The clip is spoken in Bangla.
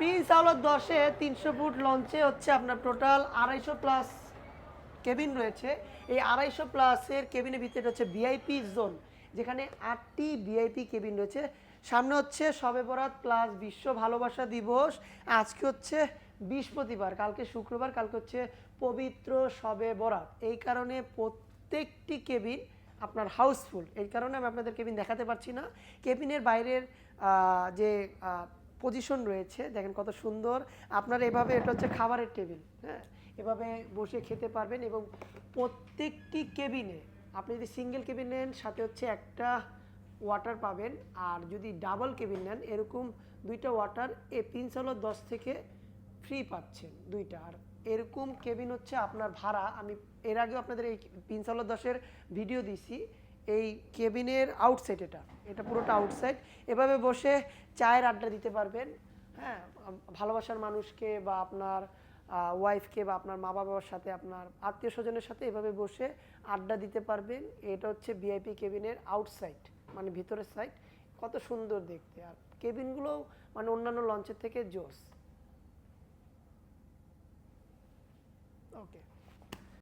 প্রিন্স আওলাদ 10-এ 300 ফুট লঞ্চে হচ্ছে আপনার টোটাল 250 প্লাস কেবিন রয়েছে। এই 250 প্লাসের কেবিনের ভিতরে হচ্ছে ভিআইপি জোন, যেখানে 8টি ভিআইপি কেবিন রয়েছে। সামনে হচ্ছে শবে বরাত প্লাস বিশ্ব ভালোবাসা দিবস। আজকে হচ্ছে বৃহস্পতিবার, কালকে শুক্রবার, কালকে হচ্ছে পবিত্র শবে বরাত। এই কারণে প্রত্যেকটি কেবিন আপনার হাউসফুল। এই কারণে আমি আপনাদের কেবিন দেখাতে পারছি না। কেবিনের বাইরের যে পজিশন রয়েছে দেখেন কত সুন্দর। আপনারা এভাবে, এটা হচ্ছে খাবারের টেবিল, হ্যাঁ, এভাবে বসে খেতে পারবেন। এবং প্রত্যেকটি কেবিনে আপনি যদি সিঙ্গেল কেবিন নেন সাথে হচ্ছে একটা ওয়াটার পাবেন, আর যদি ডাবল কেবিন নেন এরকম 2টা ওয়াটার প্রিন্স আওলাদ 10 থেকে ফ্রি পাচ্ছেন 2টা। আর এরকম কেবিন হচ্ছে আপনার ভাড়া, আমি এর আগেও আপনাদের এই প্রিন্স আওলাদ 10-এর ভিডিও দিছি। এই কেবিনের আউটসাইড, এটা পুরোটা আউটসাইড। এভাবে বসে চায়ের আড্ডা দিতে পারবেন, হ্যাঁ, ভালোবাসার মানুষকে বা আপনার ওয়াইফকে বা আপনার মা বাবার সাথে, আপনার আত্মীয় স্বজনের সাথে এভাবে বসে আড্ডা দিতে পারবেন। এটা হচ্ছে ভিআইপি কেবিনের আউটসাইড, মানে ভিতরের সাইড। কত সুন্দর দেখতে। আর কেবিনগুলো মানে অন্যান্য লঞ্চের থেকে জোস। ওকে।